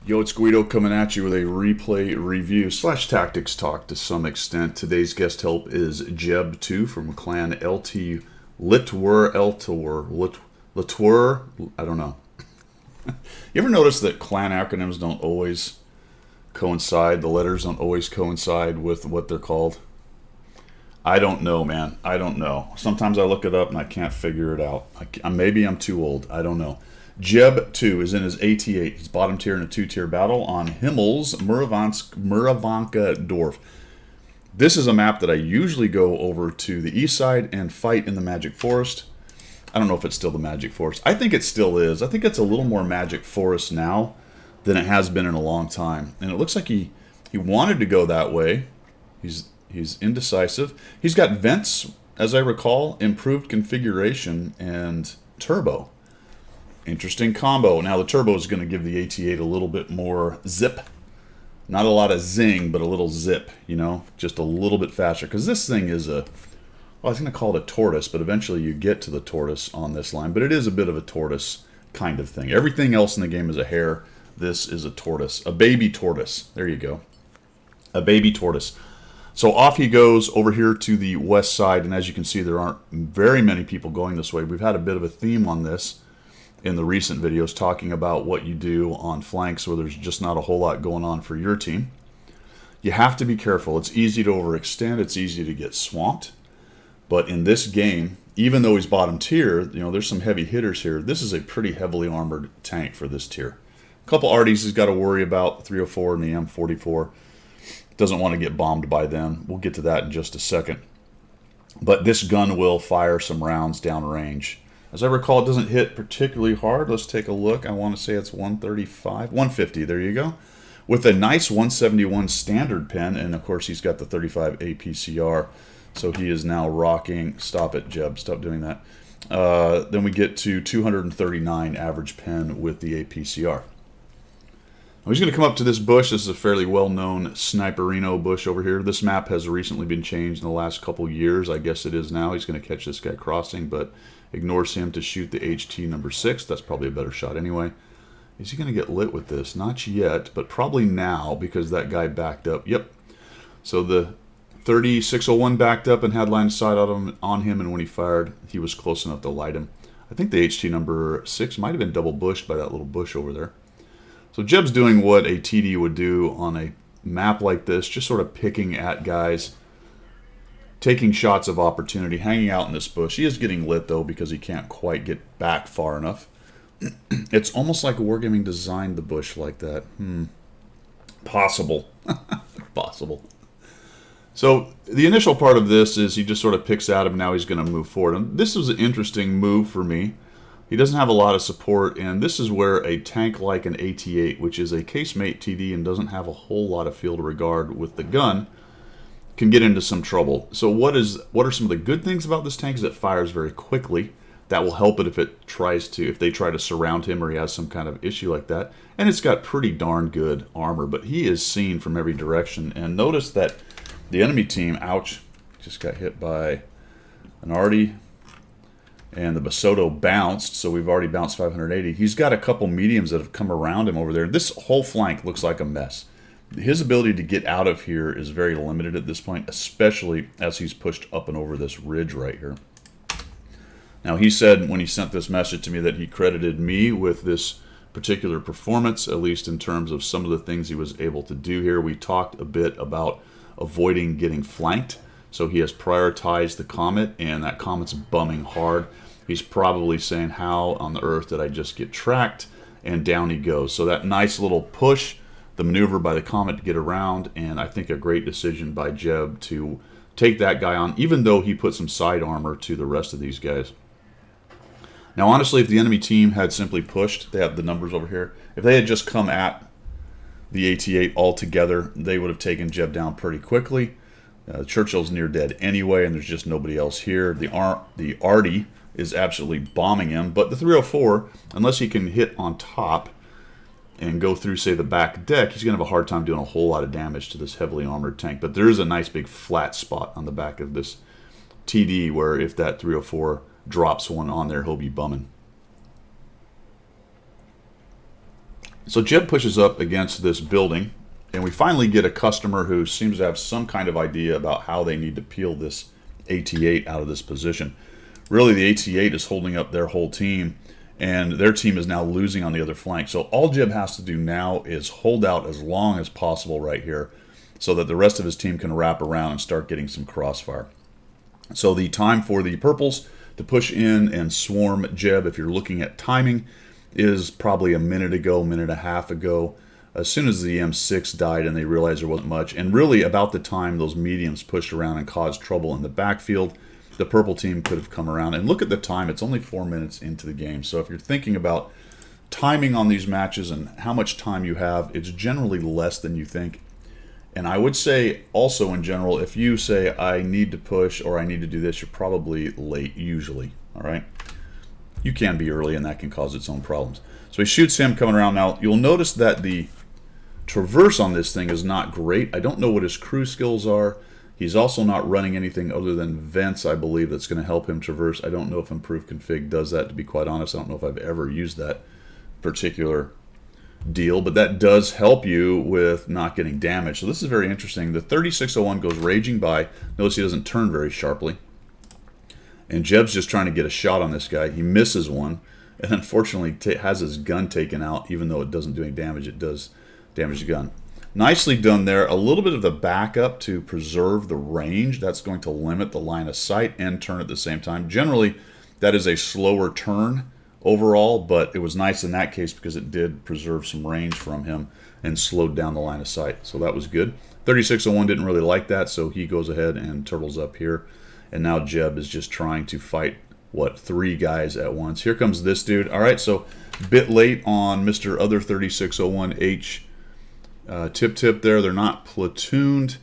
Yo, it's Guido coming at you with a replay review slash tactics talk to some extent. Today's guest help is Jeb2 from clan LT Litwur. I don't know. You ever notice that clan acronyms don't always coincide? The letters don't always coincide with what they're called. I don't know, man. I don't know. Sometimes I look it up and I can't figure it out. Maybe I'm too old. I don't know. Jeb2 is in his AT8. He's bottom tier in a 2-tier battle on Himmel's Muravanka Dorf. This is a map that I usually go over to the east side and fight in the Magic Forest. I don't know if it's still the Magic Forest. I think it still is. I think it's a little more Magic Forest now than it has been in a long time. And it looks like he wanted to go that way. He's indecisive. He's got vents, as I recall, improved configuration, and turbo. Interesting combo. Now the turbo is going to give the AT8 a little bit more zip. Not a lot of zing, but a little zip, you know, just a little bit faster. Because this thing is well, I was going to call it a tortoise, but eventually you get to the tortoise on this line. But it is a bit of a tortoise kind of thing. Everything else in the game is a hare. This is a tortoise. A baby tortoise. There you go. A baby tortoise. So off he goes over here to the west side. And as you can see, there aren't very many people going this way. We've had a bit of a theme on this in the recent videos, talking about what you do on flanks where there's just not a whole lot going on for your team. You have to be careful. It's easy to overextend. It's easy to get swamped. But in this game, even though he's bottom tier, you know, there's some heavy hitters here. This is a pretty heavily armored tank for this tier. A couple arties he's got to worry about, the 304 and the M44. Doesn't want to get bombed by them. We'll get to that in just a second. But this gun will fire some rounds downrange. As I recall, it doesn't hit particularly hard. Let's take a look. I want to say it's 135, 150. There you go. With a nice 171 standard pen, and of course he's got the 35 APCR. So he is now rocking. Stop it, Jeb. Stop doing that. Then we get to 239 average pen with the APCR. Now he's going to come up to this bush. This is a fairly well-known Sniperino bush over here. This map has recently been changed in the last couple years. I guess it is now. He's going to catch this guy crossing, but ignores him to shoot the HT number 6. That's probably a better shot anyway. Is he going to get lit with this? Not yet, but probably now because that guy backed up. Yep. So the 3601 backed up and had line of sight on him, and when he fired, he was close enough to light him. I think the HT number 6 might have been double bushed by that little bush over there. So Jeb's doing what a TD would do on a map like this, just sort of picking at guys, taking shots of opportunity, hanging out in this bush. He is getting lit, though, because he can't quite get back far enough. It's almost like Wargaming designed the bush like that. Possible. Possible. So the initial part of this is he just sort of picks at him. Now he's going to move forward. And this was an interesting move for me. He doesn't have a lot of support, and this is where a tank like an AT8, which is a casemate TD and doesn't have a whole lot of field regard with the gun, can get into some trouble. So what are some of the good things about this tank is it fires very quickly. That will help it if they try to surround him or he has some kind of issue like that. And it's got pretty darn good armor, but he is seen from every direction. And notice that the enemy team, ouch, just got hit by an arty, and the Basoto bounced, so we've already bounced 580. He's got a couple mediums that have come around him over there. This whole flank looks like a mess. His ability to get out of here is very limited at this point, especially as he's pushed up and over this ridge right here. Now, he said when he sent this message to me that he credited me with this particular performance, at least in terms of some of the things he was able to do here. We talked a bit about avoiding getting flanked, so he has prioritized the Comet, and that Comet's bumming hard. He's probably saying, how on the earth did I just get tracked? And down he goes. So that nice little push, the maneuver by the Comet to get around, and I think a great decision by Jeb to take that guy on, even though he put some side armor to the rest of these guys. Now, honestly, if the enemy team had simply pushed, they have the numbers over here, if they had just come at the AT8 all together, they would have taken Jeb down pretty quickly. Churchill's near dead anyway, and there's just nobody else here. The arty is absolutely bombing him, but the 304, unless he can hit on top and go through, say, the back deck, he's going to have a hard time doing a whole lot of damage to this heavily armored tank. But there is a nice big flat spot on the back of this TD where if that 304 drops one on there, he'll be bumming. So Jeb pushes up against this building, and we finally get a customer who seems to have some kind of idea about how they need to peel this AT-8 out of this position. Really, the AT-8 is holding up their whole team, and their team is now losing on the other flank. So all Jeb has to do now is hold out as long as possible right here so that the rest of his team can wrap around and start getting some crossfire. So the time for the purples to push in and swarm Jeb, if you're looking at timing, is probably a minute ago, minute and a half ago. As soon as the M6 died and they realized there wasn't much, and really about the time those mediums pushed around and caused trouble in the backfield, the purple team could have come around. And look at the time, it's only 4 minutes into the game. So if you're thinking about timing on these matches and how much time you have, it's generally less than you think. And I would say also in general, if you say, I need to push or I need to do this, you're probably late usually, all right? You can be early and that can cause its own problems. So he shoots him coming around. Now, you'll notice that the traverse on this thing is not great. I don't know what his crew skills are. He's also not running anything other than vents, I believe, that's going to help him traverse. I don't know if Improved Config does that, to be quite honest. I don't know if I've ever used that particular deal, but that does help you with not getting damaged. So this is very interesting. The 3601 goes raging by. Notice he doesn't turn very sharply. And Jeb's just trying to get a shot on this guy. He misses one, and unfortunately has his gun taken out. Even though it doesn't do any damage, it does damage the gun. Nicely done there. A little bit of the backup to preserve the range. That's going to limit the line of sight and turn at the same time. Generally, that is a slower turn overall, but it was nice in that case because it did preserve some range from him and slowed down the line of sight. So that was good. 3601 didn't really like that, so he goes ahead and turtles up here. And now Jeb is just trying to fight, what, 3 guys at once. Here comes this dude. All right, so bit late on Mr. Other 3601H tip there. They're not platooned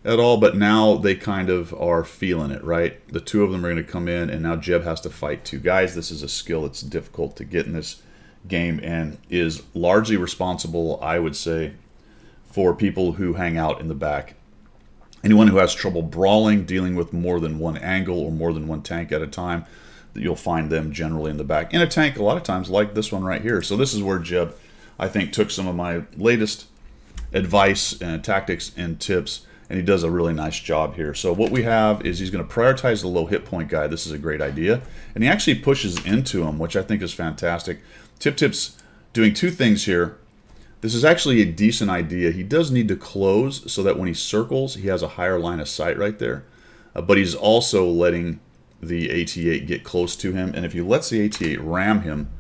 at all, but now they kind of are feeling it, right? The 2 of them are going to come in, and now Jeb has to fight 2 guys. This is a skill that's difficult to get in this game and is largely responsible, I would say, for people who hang out in the back. Anyone who has trouble brawling, dealing with more than one angle or more than one tank at a time, you'll find them generally in the back. In a tank, a lot of times, like this one right here. So this is where Jeb, I think, took some of my latest advice and tactics and tips, and he does a really nice job here. So what we have is he's going to prioritize the low hit point guy. This is a great idea. And he actually pushes into him, which I think is fantastic. Tip's doing 2 things here. This is actually a decent idea. He does need to close so that when he circles, he has a higher line of sight right there. But he's also letting the AT-8 get close to him. And if he lets the AT-8 ram him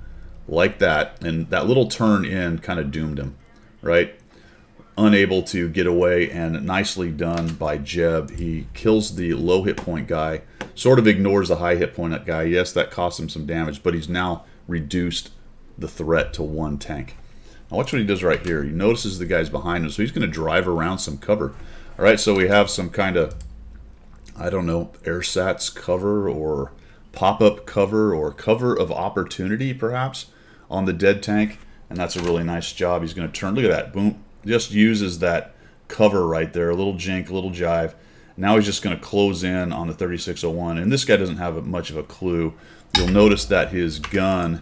like that, and that little turn in kind of doomed him, right? Unable to get away, and nicely done by Jeb. He kills the low hit point guy, sort of ignores the high hit point guy. Yes, that cost him some damage, but he's now reduced the threat to 1 tank. Now watch what he does right here. He notices the guys behind him, so he's going to drive around some cover. All right, so we have some kind of, I don't know, AirSats cover or pop-up cover or cover of opportunity, perhaps, on the dead tank, and that's a really nice job. He's going to turn. Look at that. Boom. Just uses that cover right there. A little jink, a little jive. Now he's just going to close in on the 3601, and this guy doesn't have much of a clue. You'll notice that his gun,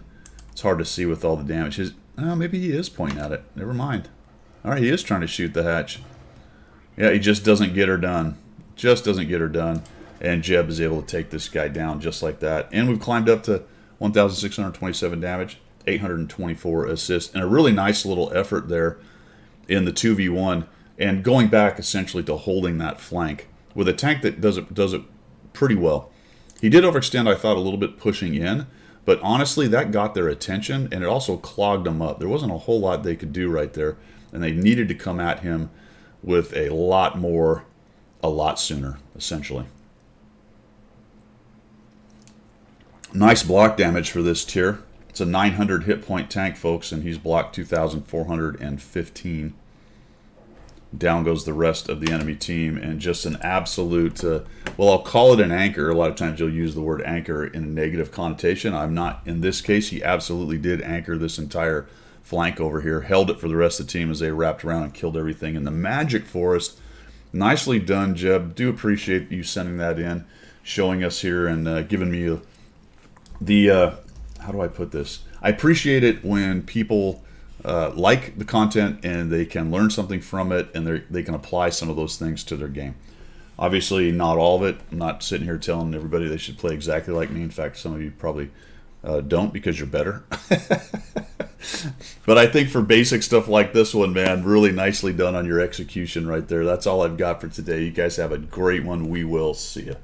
it's hard to see with all the damage. Maybe he is pointing at it. Never mind. All right, he is trying to shoot the hatch. Yeah, he just doesn't get her done. Just doesn't get her done. And Jeb is able to take this guy down just like that. And we've climbed up to 1,627 damage, 824 assists, and a really nice little effort there in the 2v1. And going back essentially to holding that flank with a tank that does it pretty well. He did overextend, I thought, a little bit pushing in. But honestly, that got their attention, and it also clogged them up. There wasn't a whole lot they could do right there, and they needed to come at him with a lot more, a lot sooner, essentially. Nice block damage for this tier. It's a 900 hit point tank, folks, and he's blocked 2,415. Down goes the rest of the enemy team, and just an absolute, well, I'll call it an anchor. A lot of times you'll use the word anchor in a negative connotation. I'm not. In this case, he absolutely did anchor this entire flank over here, held it for the rest of the team as they wrapped around and killed everything in the Magic Forest. Nicely done, Jeb. Do appreciate you sending that in, showing us here, and giving me the, how do I put this? I appreciate it when people like the content and they can learn something from it, and they can apply some of those things to their game. Obviously, not all of it. I'm not sitting here telling everybody they should play exactly like me. In fact, some of you probably don't because you're better. But I think for basic stuff like this one, man, really nicely done on your execution right there. That's all I've got for today. You guys have a great one. We will see you.